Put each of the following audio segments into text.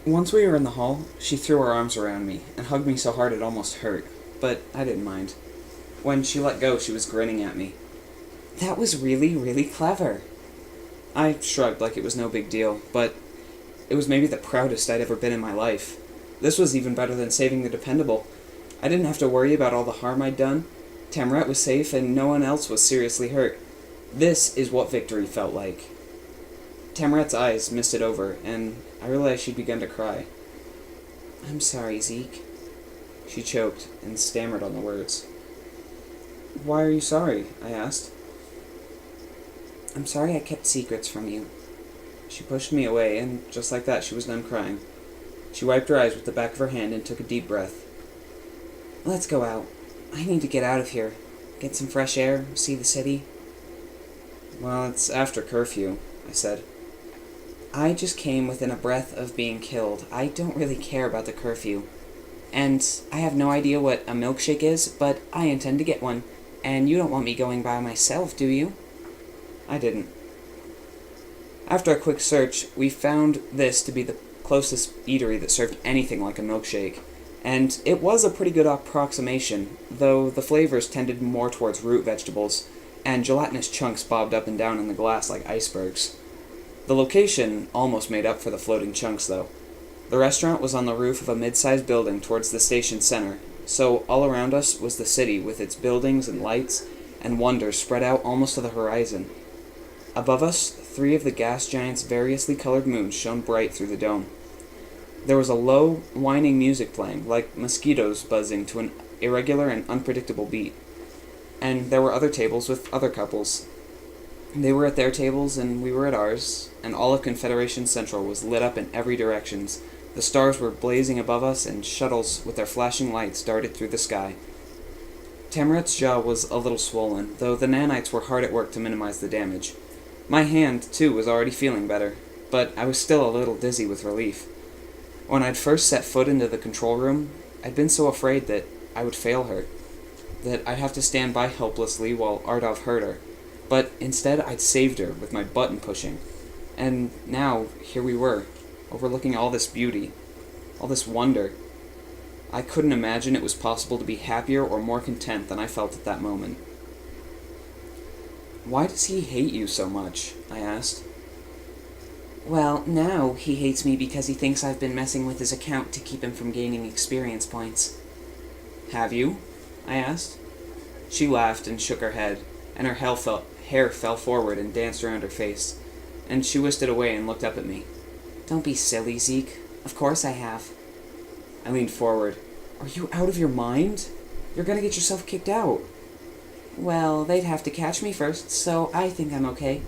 Once we were in the hall, she threw her arms around me and hugged me so hard it almost hurt, but I didn't mind. When she let go, she was grinning at me. "That was really, really clever." I shrugged like it was no big deal, but it was maybe the proudest I'd ever been in my life. This was even better than saving the Dependable. I didn't have to worry about all the harm I'd done. Tamrat was safe and no one else was seriously hurt. This is what victory felt like. Tamrat's eyes misted over, and I realized she'd begun to cry. "I'm sorry, Zeke." She choked and stammered on the words. "Why are you sorry?" I asked. "I'm sorry I kept secrets from you." She pushed me away, and just like that, she was done crying. She wiped her eyes with the back of her hand and took a deep breath. "Let's go out. I need to get out of here. Get some fresh air, see the city." "Well, it's after curfew," I said. "I just came within a breath of being killed. I don't really care about the curfew. And I have no idea what a milkshake is, but I intend to get one. And you don't want me going by myself, do you?" I didn't. After a quick search, we found this to be the closest eatery that served anything like a milkshake. And it was a pretty good approximation, though the flavors tended more towards root vegetables, and gelatinous chunks bobbed up and down in the glass like icebergs. The location almost made up for the floating chunks, though. The restaurant was on the roof of a mid-sized building towards the station center, so all around us was the city with its buildings and lights and wonders spread out almost to the horizon. Above us, 3 of the gas giant's variously colored moons shone bright through the dome. There was a low, whining music playing, like mosquitoes buzzing to an irregular and unpredictable beat. And there were other tables with other couples. They were at their tables and we were at ours, and all of Confederation Central was lit up in every direction. The stars were blazing above us, and shuttles with their flashing lights darted through the sky. Tamrat's jaw was a little swollen, though the nanites were hard at work to minimize the damage. My hand, too, was already feeling better, but I was still a little dizzy with relief. When I'd first set foot into the control room, I'd been so afraid that I would fail her, that I'd have to stand by helplessly while Ardov hurt her. But instead, I'd saved her with my button pushing. And now, here we were, overlooking all this beauty, all this wonder. I couldn't imagine it was possible to be happier or more content than I felt at that moment. "Why does he hate you so much?" I asked. "Well, now he hates me because he thinks I've been messing with his account to keep him from gaining experience points." "Have you?" I asked. She laughed and shook her head, and her hair fell forward and danced around her face, and she whisked it away and looked up at me. "Don't be silly, Zeke. Of course I have." I leaned forward. "Are you out of your mind? You're gonna get yourself kicked out." "Well, they'd have to catch me first, so I think I'm okay.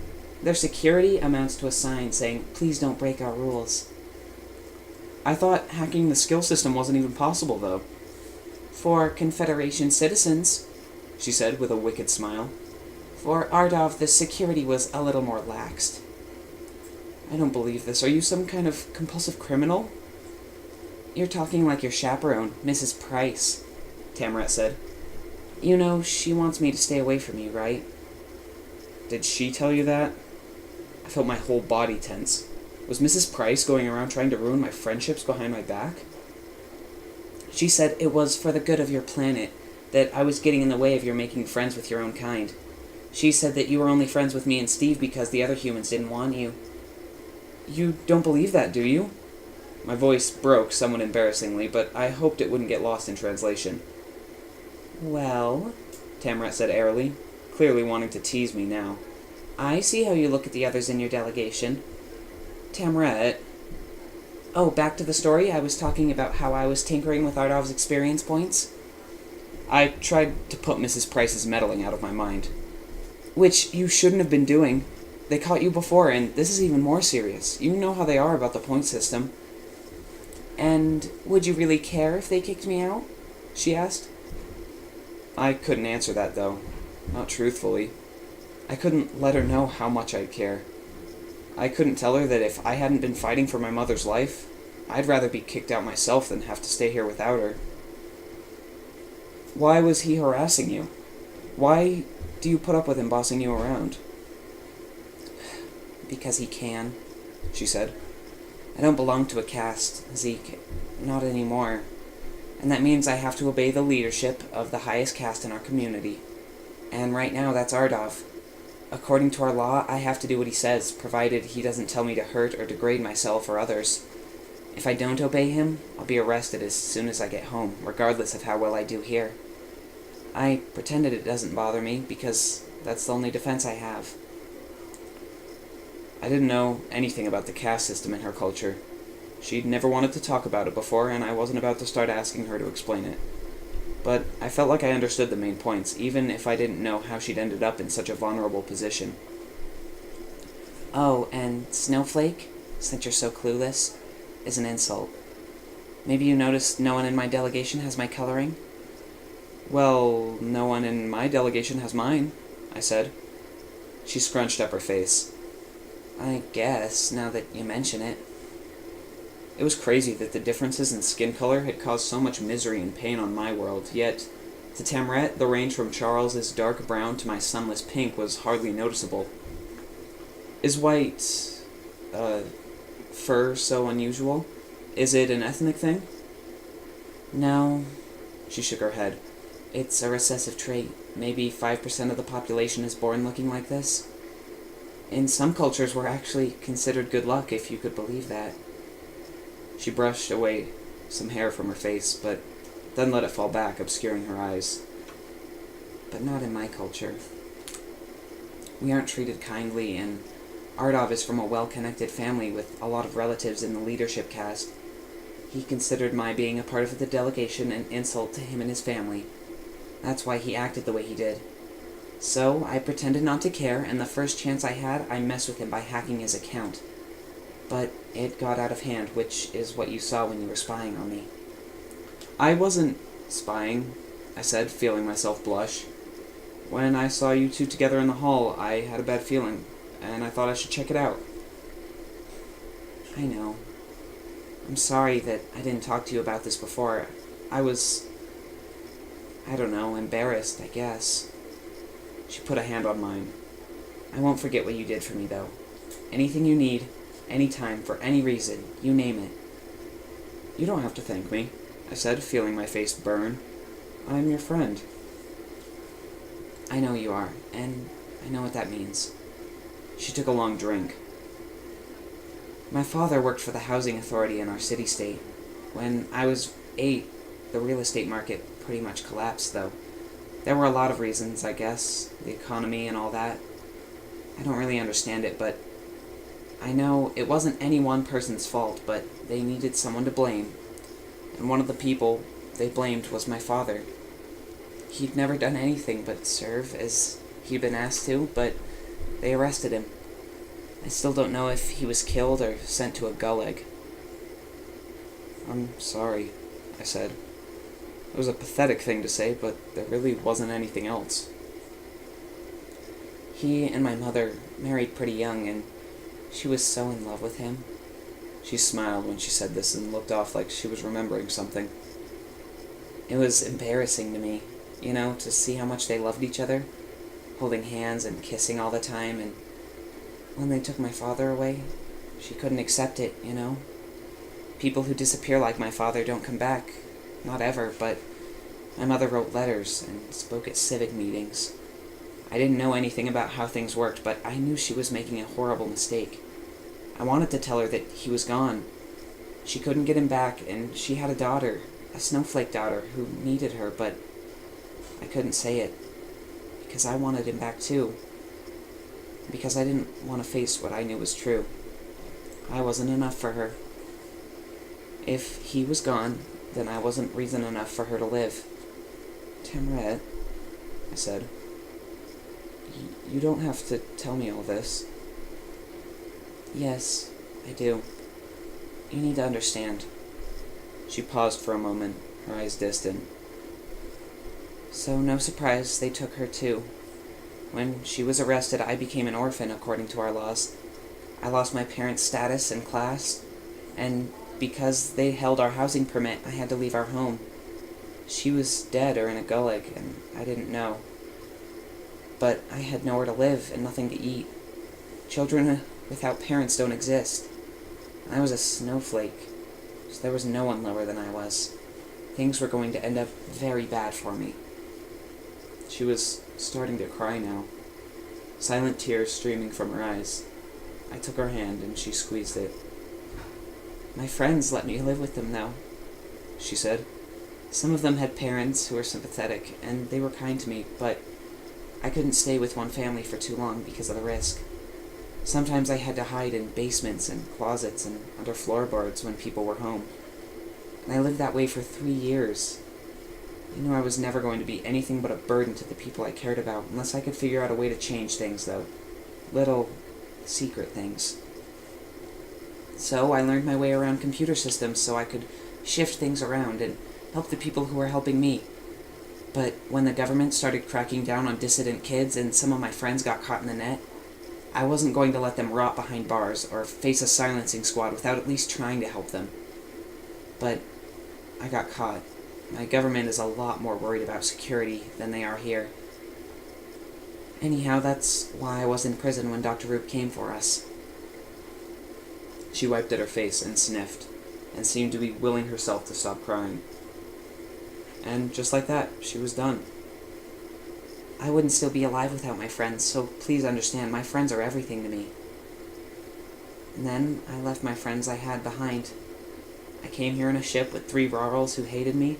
Their security amounts to a sign saying, 'Please don't break our rules.'" "I thought hacking the skill system wasn't even possible, though." "For Confederation citizens," she said with a wicked smile. "For Ardov, the security was a little more laxed." "I don't believe this. Are you some kind of compulsive criminal?" "You're talking like your chaperone, Mrs. Price," Tamrat said. "You know, she wants me to stay away from you, right?" "Did she tell you that?" I felt my whole body tense. Was Mrs. Price going around trying to ruin my friendships behind my back? "She said it was for the good of your planet, that I was getting in the way of your making friends with your own kind. She said that you were only friends with me and Steve because the other humans didn't want you." "You don't believe that, do you?" My voice broke somewhat embarrassingly, but I hoped it wouldn't get lost in translation. "Well," Tamrat said airily, clearly wanting to tease me now, "I see how you look at the others in your delegation." "Tamrat..." "Oh, back to the story. I was talking about how I was tinkering with Ardov's experience points." I tried to put Mrs. Price's meddling out of my mind. "Which you shouldn't have been doing. They caught you before, and this is even more serious. You know how they are about the point system." "And would you really care if they kicked me out?" she asked. I couldn't answer that, though. Not truthfully. I couldn't let her know how much I'd care. I couldn't tell her that if I hadn't been fighting for my mother's life, I'd rather be kicked out myself than have to stay here without her. "Why was he harassing you? Why do you put up with him bossing you around?" "Because he can," she said. I don't belong to a caste, Zeke. Not anymore. And that means I have to obey the leadership of the highest caste in our community. And right now, that's Ardov. According to our law, I have to do what he says, provided he doesn't tell me to hurt or degrade myself or others. If I don't obey him, I'll be arrested as soon as I get home, regardless of how well I do here. I pretended it doesn't bother me, because that's the only defense I have. I didn't know anything about the caste system in her culture. She'd never wanted to talk about it before, and I wasn't about to start asking her to explain it. But I felt like I understood the main points, even if I didn't know how she'd ended up in such a vulnerable position. Oh, and Snowflake, since you're so clueless, is an insult. Maybe you noticed no one in my delegation has my coloring? Well, no one in my delegation has mine, I said. She scrunched up her face. I guess, now that you mention it. It was crazy that the differences in skin color had caused so much misery and pain on my world, yet to Tamret, the range from Charles's dark brown to my sunless pink was hardly noticeable. Is white, fur so unusual? Is it an ethnic thing? No, she shook her head. It's a recessive trait. Maybe 5% of the population is born looking like this. In some cultures, we're actually considered good luck, if you could believe that. She brushed away some hair from her face, but then let it fall back, obscuring her eyes. But not in my culture. We aren't treated kindly, and Ardov is from a well-connected family with a lot of relatives in the leadership caste. He considered my being a part of the delegation an insult to him and his family. That's why he acted the way he did. So I pretended not to care, and the first chance I had, I messed with him by hacking his account. But it got out of hand, which is what you saw when you were spying on me. I wasn't spying, I said, feeling myself blush. When I saw you two together in the hall, I had a bad feeling, and I thought I should check it out. I know. I'm sorry that I didn't talk to you about this before. I don't know, embarrassed, I guess. She put a hand on mine. I won't forget what you did for me, though. Anything you need, anytime, for any reason, you name it. You don't have to thank me, I said, feeling my face burn. I'm your friend. I know you are, and I know what that means. She took a long drink. My father worked for the housing authority in our city-state. When I was 8, the real estate market pretty much collapsed, though. There were a lot of reasons, I guess, the economy and all that. I don't really understand it, but I know it wasn't any one person's fault, but they needed someone to blame. And one of the people they blamed was my father. He'd never done anything but serve as he'd been asked to, but they arrested him. I still don't know if he was killed or sent to a gulag. I'm sorry, I said. It was a pathetic thing to say, but there really wasn't anything else. He and my mother married pretty young, and she was so in love with him. She smiled when she said this and looked off like she was remembering something. It was embarrassing to me, to see how much they loved each other, holding hands and kissing all the time, and when they took my father away, she couldn't accept it, People who disappear like my father don't come back. Not ever, but my mother wrote letters and spoke at civic meetings. I didn't know anything about how things worked, but I knew she was making a horrible mistake. I wanted to tell her that he was gone. She couldn't get him back, and she had a daughter, a snowflake daughter, who needed her, but I couldn't say it, because I wanted him back too. Because I didn't want to face what I knew was true. I wasn't enough for her. If he was gone, then I wasn't reason enough for her to live. Tamret, I said, you don't have to tell me all this. Yes, I do. You need to understand. She paused for a moment, her eyes distant. So no surprise they took her too. When she was arrested, I became an orphan according to our laws. I lost my parents' status and class, and because they held our housing permit, I had to leave our home. She was dead or in a gulag, and I didn't know. But I had nowhere to live and nothing to eat. Children without parents don't exist. I was a snowflake, so there was no one lower than I was. Things were going to end up very bad for me. She was starting to cry now, silent tears streaming from her eyes. I took her hand and she squeezed it. "My friends let me live with them now," she said. "Some of them had parents who were sympathetic, and they were kind to me, but I couldn't stay with one family for too long because of the risk. Sometimes I had to hide in basements and closets and under floorboards when people were home. And I lived that way for 3 years. I knew I was never going to be anything but a burden to the people I cared about, unless I could figure out a way to change things, though. Little, secret things. So I learned my way around computer systems so I could shift things around and help the people who were helping me. But when the government started cracking down on dissident kids and some of my friends got caught in the net, I wasn't going to let them rot behind bars or face a silencing squad without at least trying to help them. But I got caught. My government is a lot more worried about security than they are here. Anyhow, that's why I was in prison when Dr. Roop came for us." She wiped at her face and sniffed, and seemed to be willing herself to stop crying. And just like that, she was done. "I wouldn't still be alive without my friends, so please understand, my friends are everything to me. And then I left my friends I had behind. I came here in a ship with 3 rurals who hated me,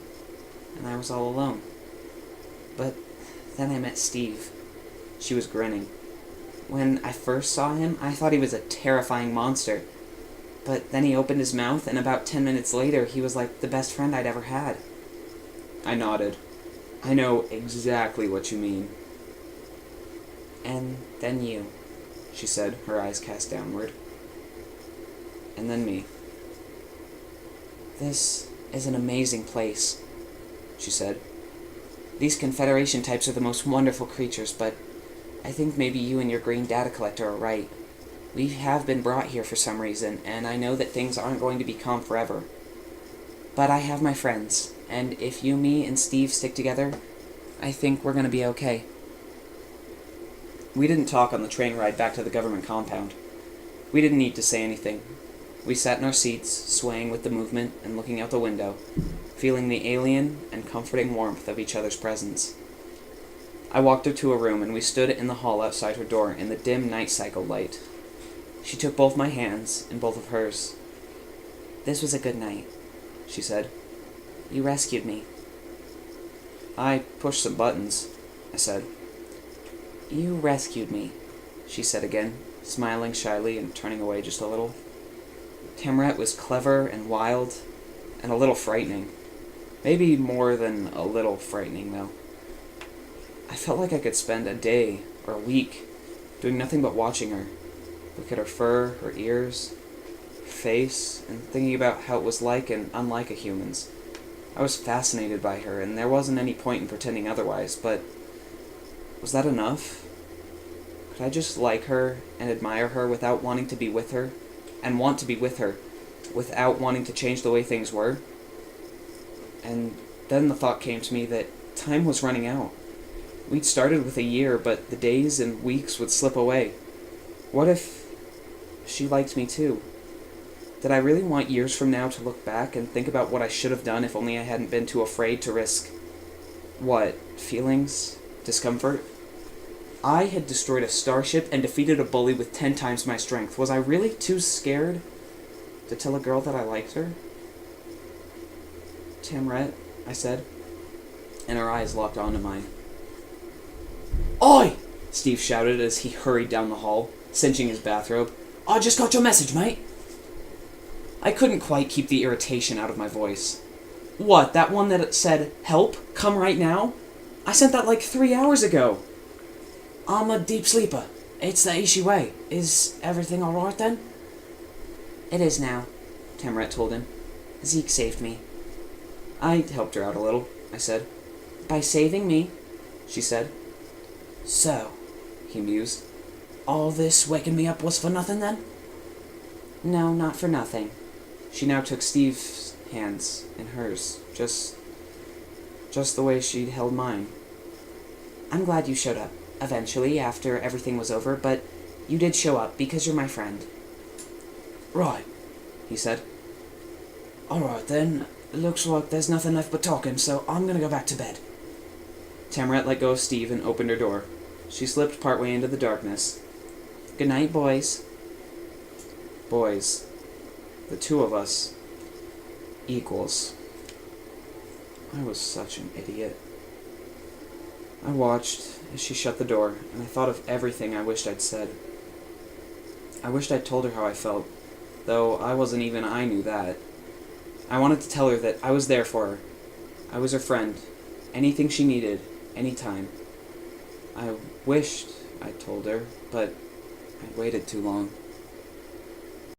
and I was all alone. But then I met Steve." She was grinning. "When I first saw him, I thought he was a terrifying monster. But then he opened his mouth, and about 10 minutes later, he was like the best friend I'd ever had." I nodded. "I know exactly what you mean." "And then you," she said, her eyes cast downward. "And then me." "This is an amazing place," she said. "These Confederation types are the most wonderful creatures, but I think maybe you and your green data collector are right. We have been brought here for some reason, and I know that things aren't going to be calm forever. But I have my friends, and if you, me, and Steve stick together, I think we're going to be okay." We didn't talk on the train ride back to the government compound. We didn't need to say anything. We sat in our seats, swaying with the movement and looking out the window, feeling the alien and comforting warmth of each other's presence. I walked her to a room, and we stood in the hall outside her door in the dim night cycle light. She took both my hands in both of hers. "This was a good night," she said. "You rescued me." "I pushed some buttons," I said. "You rescued me," she said again, smiling shyly and turning away just a little. Tamret was clever and wild, and a little frightening. Maybe more than a little frightening, though. I felt like I could spend a day or a week doing nothing but watching her, look at her fur, her ears, her face, and thinking about how it was like and unlike a human's. I was fascinated by her, and there wasn't any point in pretending otherwise, but was that enough? Could I just like her and admire her without wanting to be with her, and want to be with her, without wanting to change the way things were? And then the thought came to me that time was running out. We'd started with a year, but the days and weeks would slip away. What if she liked me too? Did I really want years from now to look back and think about what I should have done if only I hadn't been too afraid to risk... what? Feelings? Discomfort? I had destroyed a starship and defeated a bully with 10 times my strength. Was I really too scared to tell a girl that I liked her? "Tamret," I said, and her eyes locked onto mine. "Oi!" Steve shouted as he hurried down the hall, cinching his bathrobe. "I just got your message, mate." I couldn't quite keep the irritation out of my voice. "What, that one that said, 'Help, come right now'? I sent that like 3 hours ago." "I'm a deep sleeper. It's the Ishi way. Is everything alright then?" "It is now," Tamret told him. "Zeke saved me." I helped her out a little, I said. "By saving me," she said. "So," he mused, "all this waking me up was for nothing then?" "No, not for nothing." She now took Steve's hands in hers, just the way she'd held mine. "I'm glad you showed up, eventually, after everything was over, but you did show up because you're my friend." "Right. he said. Alright then, looks like there's nothing left but talking, so I'm gonna go back to bed. Tamrat let go of Steve and opened her door. She slipped partway into the darkness. Good night, boys. Boys. The two of us. Equals. I was such an idiot. I watched as she shut the door, and I thought of everything I wished I'd said. I wished I'd told her how I felt, though I knew that. I wanted to tell her that I was there for her. I was her friend. Anything she needed, anytime. I wished I'd told her, but I'd waited too long.